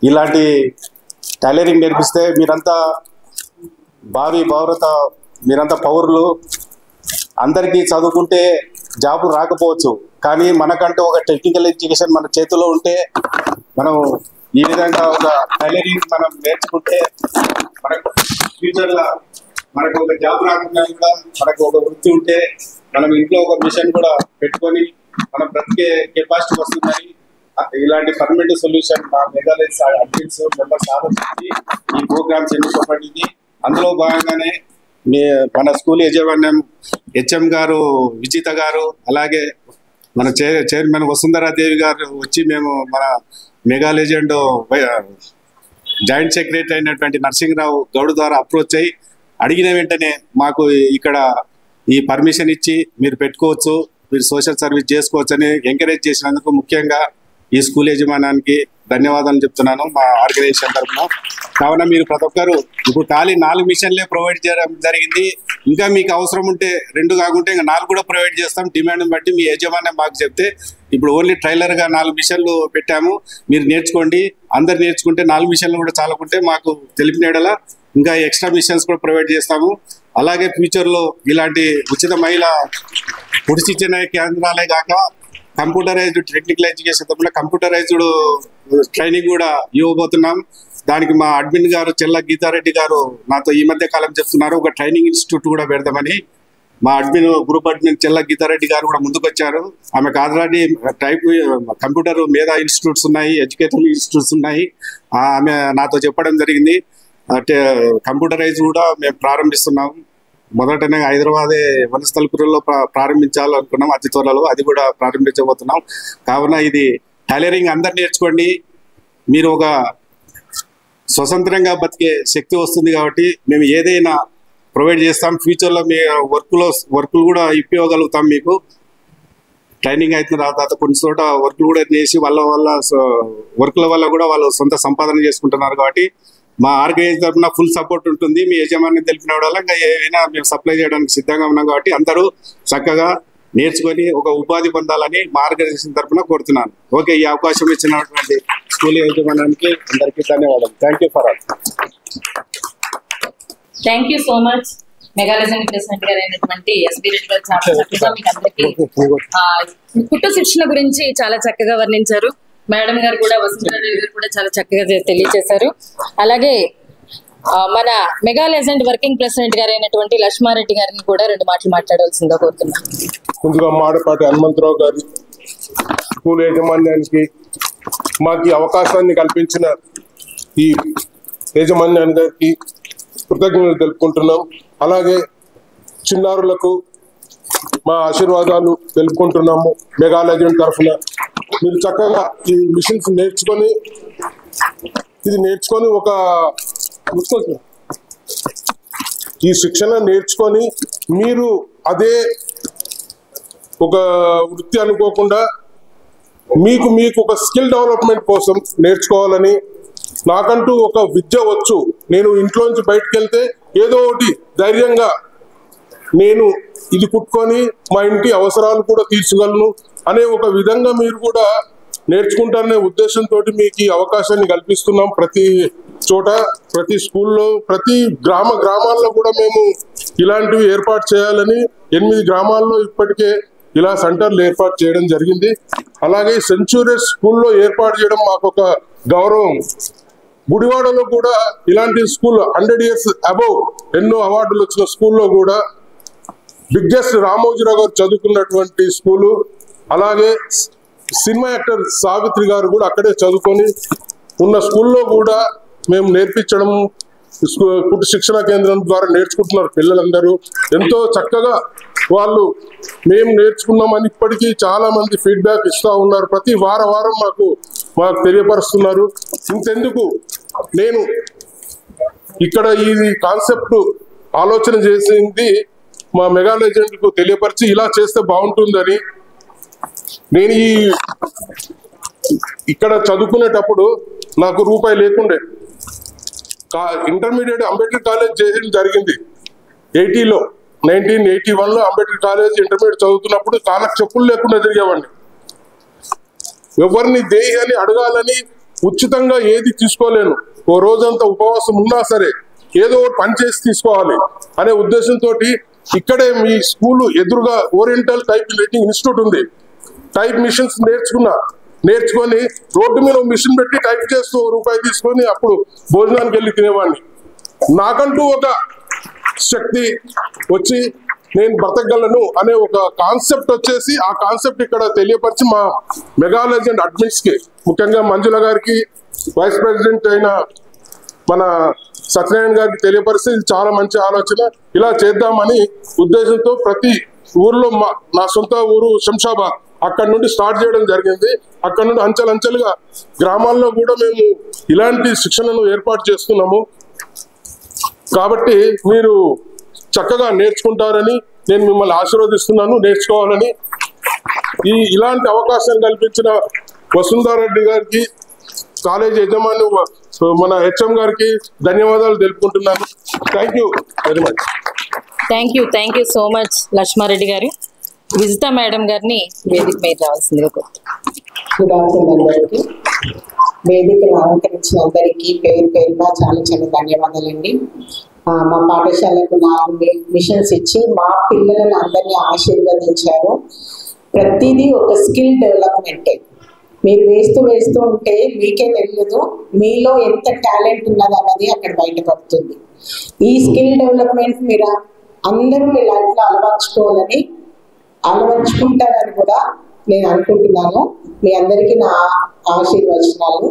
F: ఇలాంటి టైలరింగ్ నేర్పిస్తే మీరంతా మీరంతా పౌరులు. అందరికీ చదువుకుంటే జాబులు రాకపోవచ్చు, కానీ మనకంటూ ఒక టెక్నికల్ ఎడ్యుకేషన్ మన చేతిలో ఉంటే, మనం ఈ విధంగా ఒక టైలరింగ్ మనం నేర్చుకుంటే మనకు ఫ్యూచర్లో మనకు ఒక జాబ్ రాకుండా కూడా మనకు ఒక వృత్తి ఉంటే, మనం ఇంట్లో ఒక మిషన్ కూడా పెట్టుకొని మనం బ్రతికే కెపాసిటీ వస్తుందని ఇలాంటి పర్మనెంట్ సొల్యూషన్ మా మెగాలైజ్ అడ్మిన్స్ మెంబర్స్ ఆలోచించి ఈ ప్రోగ్రామ్స్ ఎన్నుకోబడింది. అందులో భాగంగానే మన స్కూల్ యాజమాన్యం HM గారు, విజిత గారు, అలాగే మన చైర్మన్ వసుంధరాదేవి గారు వచ్చి మేము మన మెగా లెజెండ్ జాయింట్ సెక్రటరీ అయినటువంటి నరసింహరావు గౌడ్ ద్వారా అప్రోచ్ అయ్యి అడిగిన వెంటనే మాకు ఇక్కడ ఈ పర్మిషన్ ఇచ్చి మీరు పెట్టుకోవచ్చు,
H: మీరు సోషల్ సర్వీస్ చేసుకోవచ్చని ఎంకరేజ్ చేసినందుకు ముఖ్యంగా ఈ స్కూల్ యజమానానికి ధన్యవాదాలు చెప్తున్నాను మా ఆర్గనైజేషన్ తరఫున. కావున మీరు ప్రతి ఒక్కరు ఇప్పుడు ఖాళీ 4 మిషన్లే ప్రొవైడ్ చేయడం జరిగింది. ఇంకా మీకు అవసరం ఉంటే 2 కాకుంటే ఇంకా 4 కూడా ప్రొవైడ్ చేస్తాం. డిమాండ్ని బట్టి మీ యజమాన్యం మాకు చెప్తే ఇప్పుడు ఓన్లీ ట్రైలర్గా 4 మిషన్లు పెట్టాము. మీరు నేర్చుకోండి. అందరు నేర్చుకుంటే 4 మిషన్లు కూడా చాలకుంటే మాకు తెలిపినడలా ఇంకా ఎక్స్ట్రా మిషన్స్ కూడా ప్రొవైడ్ చేస్తాము. అలాగే ఫ్యూచర్లో ఇలాంటి ఉచిత మహిళా పురుష శిక్షణ కేంద్రాలే కాక కంప్యూటరైజ్డ్ టెక్నికల్ ఎడ్యుకేషన్ తరఫున కంప్యూటరైజ్డ్ ట్రైనింగ్ కూడా ఇవ్వబోతున్నాం. దానికి మా అడ్మిన్ గారు చెల్ల గీతారెడ్డి గారు నాతో ఈ మధ్య కాలం చెప్తున్నారు ఒక ట్రైనింగ్ ఇన్స్టిట్యూట్ కూడా పెడదామని. మా గ్రూప్ అడ్మిన్ చెల్ల గీతారెడ్డి గారు కూడా ముందుకు వచ్చారు. ఆమెకు ఆల్రెడీ కంప్యూటర్ మీద ఇన్స్టిట్యూట్స్ ఉన్నాయి, ఎడ్యుకేషన్ ఇన్స్టిట్యూట్స్ ఉన్నాయి. ఆమె నాతో చెప్పడం జరిగింది. కంప్యూటరైజ్ కూడా మేము ప్రారంభిస్తున్నాం. మొదటనే హైదరాబాదే వనస్థలపురంలో ప్రారంభించాలనుకున్నాం. అతి త్వరలో అది కూడా ప్రారంభించబోతున్నాం. కావున ఇది టైలరింగ్ అందరు నేర్చుకోండి. మీరు ఒక స్వతంత్రంగా బతికే శక్తి వస్తుంది కాబట్టి మేము ఏదైనా ప్రొవైడ్ చేస్తాం. ఫ్యూచర్లో మీ వర్కులు కూడా ఇప్పివ్వగలుగుతాం. మీకు ట్రైనింగ్ అయిన తర్వాత కొన్ని చోట వర్కులు కూడా చేసి వర్కుల వల్ల కూడా వాళ్ళు సొంత సంపాదన చేసుకుంటున్నారు. కాబట్టి మా ఆర్గనైజేషన్ తరఫున ఫుల్ సపోర్ట్ ఉంటుంది. మీ యజమాని తెలిపిన వల్ల ఇంకా ఏమైనా మేము సప్లై చేయడానికి సిద్ధంగా ఉన్నాం. కాబట్టి అందరూ చక్కగా నేర్చుకొని ఒక ఉపాధి పొందాలని మా ఆర్గనైజేషన్ తరఫున కోరుతున్నాను. ఓకే, ఈ అవకాశం ఇచ్చినటువంటి స్కూల్ యజమానానికి అందరికీ ధన్యవాదాలు. Thank you for all.
C: Thank you so much. Mega legend president గారు అయినటువంటి ఎస్బి రెడ్డి గారు చాలా చక్కగా మీకు అందరికీ కుట్టు శిక్షణ గురించి చాలా చక్కగా వర్ణించారు. మేడం గారు కూడా వసుంధరాదేవి గారు కూడా చాలా చక్కగా తెలియజేశారు. అలాగే మన మెగా లెజెండ్ వర్కింగ్ ప్రెసిడెంట్ గారు అయినటువంటి లక్ష్మారెడ్డి గారిని కూడా 2 మాటలు మాట్లాడాల్సిందిగా కోరుతున్నాను.
I: ముందుగా మాడపాటి హనుమంతరావు గారు స్కూల్ యాజమాన్యానికి మాకు అవకాశాన్ని కల్పించిన ఈ యాజమాన్యానికి కృతజ్ఞతలు తెలుపుకుంటున్నాం. అలాగే చిన్నారులకు మా ఆశీర్వాదాలు తెలుపుకుంటున్నాము. మెగా లెజెండ్ తరఫున మీరు చక్కగా ఈ మిషన్స్ నేర్చుకొని ఈ శిక్షణ నేర్చుకొని మీరు అదే ఒక వృత్తి అనుకోకుండా మీకు ఒక స్కిల్ డెవలప్మెంట్ కోసం నేర్చుకోవాలని, నాకంటూ ఒక విద్య వచ్చు, నేను ఇంట్లోంచి బయటకు వెళ్తే ఏదో ఒకటి ధైర్యంగా నేను ఇది కుట్టుకొని మా ఇంటి అవసరాలు కూడా తీర్చగలను అనే ఒక విధంగా మీరు కూడా నేర్చుకుంటారనే ఉద్దేశంతో మీకు ఈ అవకాశాన్ని కల్పిస్తున్నాం. ప్రతి చోట, ప్రతి స్కూల్లో, ప్రతి గ్రామాల్లో కూడా మేము ఇలాంటివి ఏర్పాటు చేయాలని 8 గ్రామాల్లో ఇప్పటికే ఇలా సెంటర్లు ఏర్పాటు చేయడం జరిగింది. అలాగే సెంచురీస్ స్కూల్లో ఏర్పాటు చేయడం మాకు ఒక గౌరవం. గుడివాడలో కూడా ఇలాంటి స్కూల్ 100 years అబౌవ్ ఎన్నో అవార్డులు వచ్చిన స్కూల్లో కూడా బిగ్గెస్ట్ రామోజీరావు గారు చదువుకున్నటువంటి స్కూలు. అలాగే సినిమా యాక్టర్ సావిత్రి గారు కూడా అక్కడే చదువుకొని ఉన్న స్కూల్లో కూడా మేము నేర్పించడం, కుట్టు శిక్షణ కేంద్రం ద్వారా నేర్చుకుంటున్నారు పిల్లలందరూ. ఎంతో చక్కగా వాళ్ళు మేము నేర్చుకున్నామని ఇప్పటికీ చాలా మంది ఫీడ్బ్యాక్ ఇస్తూ ఉన్నారు. ప్రతి వారం మాకు తెలియపరుస్తున్నారు. ఇంతెందుకు, నేను ఇక్కడ ఈ కాన్సెప్ట్ ఆలోచన చేసింది మా మెగా లెజెండ్కు తెలియపరిచి ఇలా చేస్తే బాగుంటుందని. నేను ఇక్కడ చదువుకునేటప్పుడు నాకు రూపాయి లేకుండే. ఇంటర్మీడియట్ అంబేద్కర్ కాలేజ్ చేయడం జరిగింది 1981లో అంబేద్కర్ కాలేజ్ ఇంటర్మీడియట్ చదువుతున్నప్పుడు కాళ్ళకు చెప్పులు లేకుండా తిరిగేవాడిని. ఎవరిని దేహి అని అడగాలని ఉచితంగా ఏది తీసుకోలేను. ఓ రోజంతా ఉపవాసం ఉన్నా సరే ఏదో పని చేసి తీసుకోవాలి అనే ఉద్దేశంతో ఇక్కడే మీ స్కూల్ ఎదురుగా ఓరియంటల్ టైప్ రైటింగ్ ఇన్స్టిట్యూట్ ఉంది. టైప్ మిషన్స్ నేర్చుకొని రోడ్డు మీద మిషన్ పెట్టి టైప్ చేస్తూ రూపాయి తీసుకొని అప్పుడు భోజనానికి వెళ్ళి తినేవాడిని. నాకంటూ ఒక శక్తి వచ్చి నేను బ్రతకగలను అనే ఒక కాన్సెప్ట్ వచ్చేసి ఆ కాన్సెప్ట్ ఇక్కడ తెలియపరిచి మా మెగా లెజెండ్ అడ్మిన్స్ కి, ముఖ్యంగా మంజుల గారికి, వైస్ ప్రెసిడెంట్ అయిన మన సత్యనారాయణ గారికి తెలియపరిస్తే ఇది చాలా మంచి ఆలోచన, ఇలా చేద్దామని ఉద్దేశంతో ప్రతి ఊర్లో నా సొంత ఊరు శంషాబాద్, అక్కడ నుండి స్టార్ట్ చేయడం జరిగింది. అక్కడ నుండి అంచెలంచెలుగా గ్రామాల్లో కూడా మేము ఇలాంటి శిక్షణను ఏర్పాటు చేస్తున్నాము. కాబట్టి మీరు చక్కగా నేర్చుకుంటారని నేను మిమ్మల్ని ఆశీర్వదిస్తున్నాను. నేర్చుకోవాలని ఇలాంటి అవకాశం కల్పించిన వసుంధారెడ్డి గారికి, కాలేజ్ యజమాని మన హెచ్ఎం గారికి ధన్యవాదాలు తెలుపుకుంటున్నాను. Thank you very much.
D: Thank you so much Lakshma Reddy గారు. విజితా మేడం గారిని వేదిక మీద రావాల్సిందిగా
J: అందరికీ వేదికను అలంకరించిన అందరికీ పేరు పేరుగా చాలా చాలా ధన్యవాదాలండి. మా పాఠశాలకు 4 మిషన్స్ ఇచ్చి మా పిల్లలను అందరినీ ఆశీర్వదించారు. ప్రతిదీ ఒక స్కిల్ డెవలప్మెంటే. మీరు వేస్తూ ఉంటే మీకే తెలియదు మీలో ఎంత టాలెంట్ ఉన్నది అన్నది అక్కడ బయటపడుతుంది. ఈ స్కిల్ డెవలప్మెంట్ మీరు అందరూ మీ లైఫ్లో అలవర్చుకుంటారని కూడా నేను అనుకుంటున్నాను. మీ అందరికీ నా ఆశీర్వచనాలు.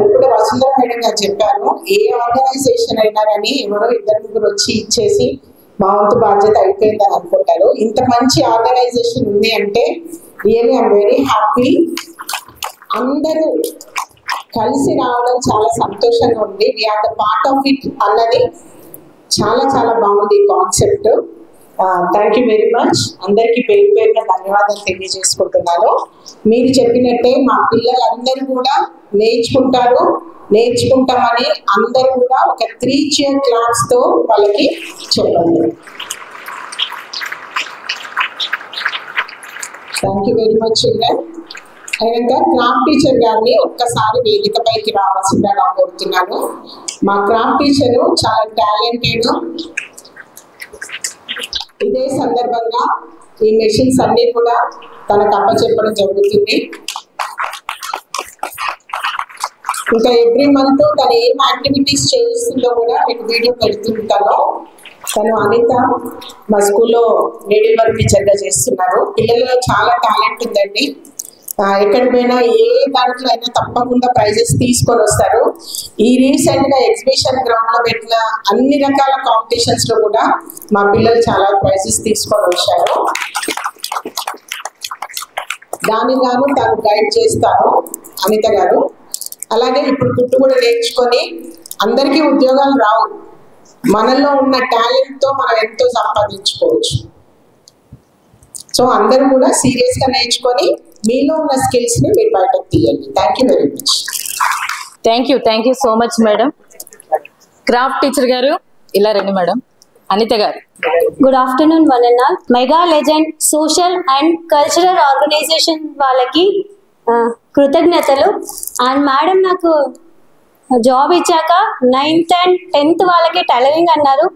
J: ఇప్పుడు వసుంధర మేడం గారు చెప్పాను, ఏ ఆర్గనైజేషన్ అయినా కానీ ఎవరో 2-3 వచ్చి ఇచ్చేసి మా వంతు బాధ్యత అయిపోయిందని అనుకుంటారు. ఇంత మంచి ఆర్గనైజేషన్ ఉంది అంటే రియల్లీ ఐఎమ్ వెరీ హ్యాపీ. అందరూ కలిసి రావడం చాలా సంతోషంగా ఉంది. We are the part of it అన్నది చాలా చాలా బాగుంది ఈ concept. Thank you very much. అందరికీ పేరు పేరున ధన్యవాదాలు తెలియజేసుకుంటున్నాను. మీరు చెప్పినట్టే మా పిల్లలందరూ కూడా నేర్చుకుంటామని అందరూ కూడా ఒక 3 cheer claps తో వాళ్ళకి చెప్పండి. Thank you very much children. అయినాక క్రాఫ్ట్ టీచర్ గారిని ఒక్కసారి వేదికపైకి రావాల్సిందిగా కోరుతున్నాను. మా క్రాఫ్ట్ టీచరు చాలా టాలెంటెడ్. ఇదే సందర్భంగా ఈ మెషిన్స్ అన్ని కూడా తనకు అప్పచెప్పడం జరుగుతుంది. ఇంకా ఎవ్రీ మంత్ తను ఏం యాక్టివిటీస్ చేస్తుందో కూడా మీకు వీడియో పెడుతుంటాను. తను అనిత మా స్కూల్లో నీడిల్ వర్క్ టీచర్గా చేస్తున్నారు. పిల్లల్లో చాలా టాలెంట్ ఉందండి. ఎక్కడ పోయినా ఏ దాంట్లో అయినా తప్పకుండా ప్రైజెస్ తీసుకొని వస్తారు. ఈ రీసెంట్ గా ఎగ్జిబిషన్ గ్రౌండ్ లో పెట్టిన అన్ని రకాల కాంపిటీషన్స్ లో కూడా మా పిల్లలు చాలా ప్రైజెస్ తీసుకొని వచ్చారు. దానికి గాను తను గైడ్ చేస్తారు అనిత గారు. అలాగే ఇప్పుడు కుట్టు కూడా నేర్చుకొని అందరికీ ఉద్యోగాలు రావు, మనలో ఉన్న టాలెంట్ తో మనం ఎంతో సంపాదించుకోవచ్చు. సో అందరూ కూడా సీరియస్ గా నేర్చుకొని మీలో ఉన్న స్కిల్స్ ని మీరు బయటకు తీయండి. Thank you very much.
D: Thank you so much madam. Craft teacher గారు ఇలా రండి మేడం. అనిత గారు.
K: Good afternoon one and all. Mega legend social and cultural organisation వాళ్ళకి కృతజ్ఞతలు. అండ్ మేడం నాకు జాబ్ ఇచ్చాక 9th and 10th వాళ్ళకి టైలరింగ్ అన్నారు.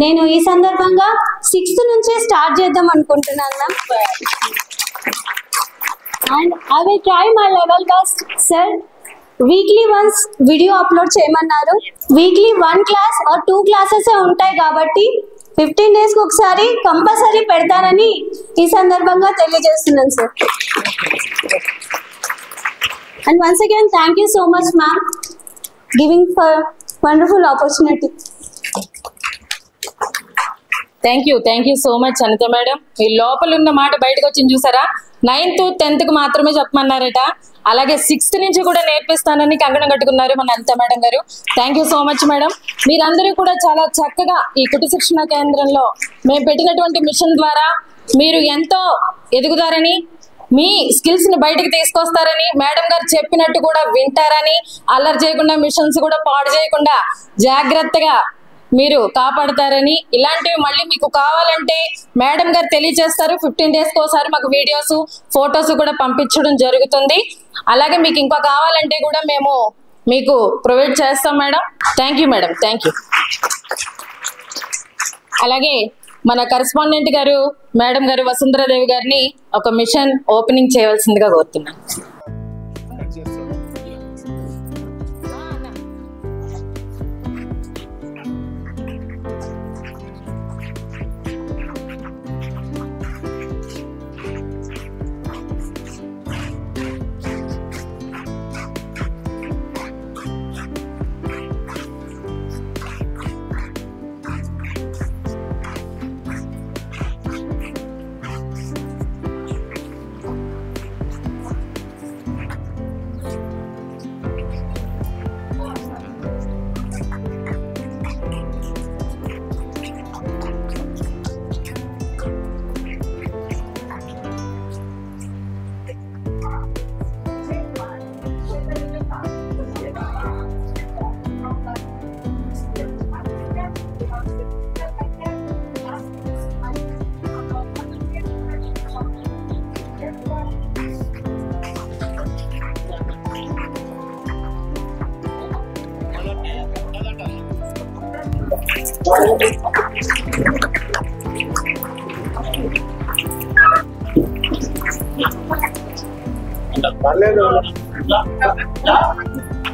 K: నేను ఈ సందర్భంగా 6th నుంచే స్టార్ట్ చేద్దాం అనుకుంటున్నాను ma'am. And I will try my level best. Sir weekly once video upload చేయమన్నారు. వీక్లీ 1 క్లాస్ ఆర్ 2 క్లాసెస్ ఉంటాయి కాబట్టి 15 డేస్కి ఒకసారి కంపల్సరీ పెడతానని ఈ సందర్భంగా తెలియజేస్తున్నాను sir. And once again thank you so much ma'am giving for wonderful opportunity.
D: Thank you so much Anitha madam. మీ లోపల ఉన్న మాట బయటకు వచ్చింది చూసారా. 9th 10th కు మాత్రమే చెప్పమన్నారట. అలాగే 6th నుంచి కూడా నేర్పిస్తానని కంకణం కట్టుకున్నారు మన అనిత మేడం గారు. Thank you so much madam. మీరందరూ కూడా చాలా చక్కగా ఈ కుటుంబ శిక్షణ కేంద్రంలో మేము పెట్టినటువంటి మిషన్ ద్వారా మీరు ఎంతో ఎదుగుతారని, మీ స్కిల్స్ ని బయటకు తీసుకొస్తారని, మేడం గారు చెప్పినట్టు కూడా వింటారని, అల్లరి చేయకుండా మిషన్స్ కూడా పాడు చేయకుండా జాగ్రత్తగా మీరు కాపాడతారని, ఇలాంటివి మళ్ళీ మీకు కావాలంటే మేడం గారు తెలియజేస్తారు. 15 డేస్కి ఒకసారి మాకు వీడియోస్ ఫొటోస్ కూడా పంపించడం జరుగుతుంది. అలాగే మీకు ఇంకా కావాలంటే కూడా మేము మీకు ప్రొవైడ్ చేస్తాం madam. Thank you madam. Thank you. అలాగే మన కరెస్పాండెంట్ గారు మేడం గారు వసుంధరాదేవి గారిని ఒక మిషన్ ఓపెనింగ్ చేయవలసిందిగా కోరుతున్నాను.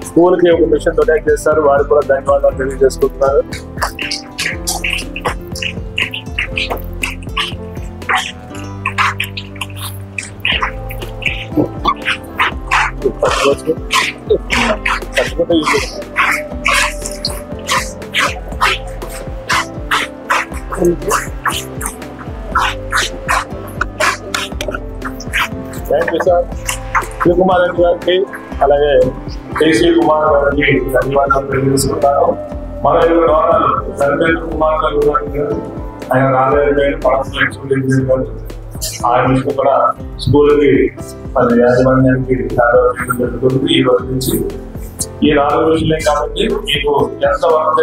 E: స్కూల్ కి ఒక మిషన్ డొనేట్ చేస్తారు, వారు కూడా ధన్యవాదాలు తెలియజేసుకుంటున్నారు. Thank you sir. Shivakumar Reddy గారికి అలాగే కేసీ కుమార్ గారికి ధన్యవాదాలు తెలియజేసుకుంటాను. మన డోనర్ సంజయ్ కుమార్ గారు ఆయన రాలేదు పడవలు ఆయన కూడా స్కూల్కి మరి యాజమాన్యానికి జరుగుతుంది. ఈ రోజు నుంచి ఈ 4 రోజులే కాబట్టి మీకు ఎంత వర్క్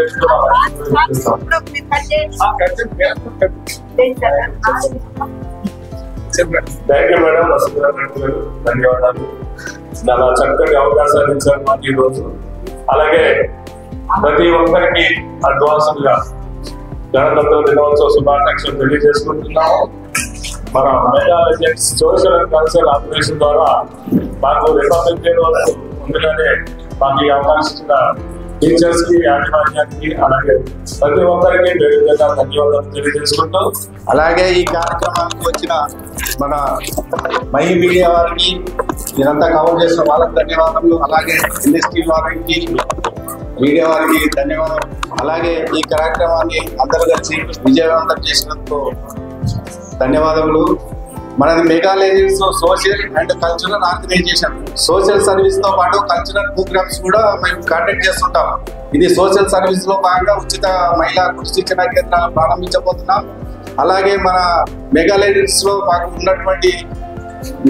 E: థ్యాంక్ యూ మేడం. వసుంధరా గారు ధన్యవాదాలు. చాలా చక్కటి అవకాశాలు ఇచ్చారు మాకు ఈ రోజు. అలాగే ప్రతి ఒక్కరికి అడ్వాన్స్ గా గణతంత్ర దినోత్సవ శుభాకాంక్షలు తెలియజేసుకుంటున్నాము. మన mega legends social and cultural organisation ద్వారా మాకు రిపబ్లిక్ డే రోజు ముందుగానే మాకు ఈ అవకాశం ఇచ్చిన టీచర్స్ కి, యాజమాన్యానికి, అలాగే ప్రతి ఒక్కరికి ధన్యవాదాలు తెలియజేసుకుంటూ,
H: అలాగే ఈ కార్యక్రమానికి వచ్చిన మన మై మీడియా వారికి, ఇదంతా కవర్ చేసిన వాళ్ళకి ధన్యవాదాలు. అలాగే ఎన్ఎస్టీ వారికి, మీడియా వారికి ధన్యవాదాలు. అలాగే ఈ కార్యక్రమాన్ని అందరూ కలిసి విజయవంతం చేసినందుకు ధన్యవాదములు. మనది mega legends social and cultural organisation. Social service తో పాటు కల్చరల్ ప్రోగ్రామ్స్ కూడా మేము కండక్ట్ చేస్తుంటాం. ఇది సోషల్ సర్వీస్ లో భాగంగా ఉచిత మహిళా కుటుంబ శిక్షణ కేంద్రాలు ప్రారంభించబోతున్నాం. అలాగే మన మెగా లెజెండ్స్ లో ఉన్నటువంటి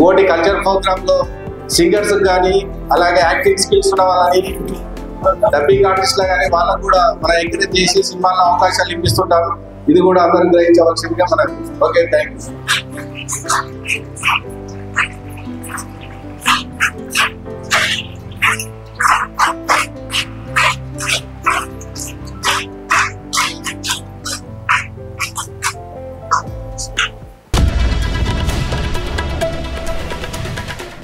H: మోటి కల్చరల్ ప్రోగ్రామ్ లో సింగర్స్ కానీ, అలాగే యాక్టింగ్ స్కిల్స్ ఉన్న వాళ్ళని, డబ్బింగ్ ఆర్టిస్ట్ల కానీ వాళ్ళకు కూడా మనం ఎంకరేజ్ చేసి సినిమాల్లో అవకాశాలు ఇప్పిస్తుంటారు. ఇది కూడా అందరం గ్రహించవలసిందిగా మనకు. Okay, thank you.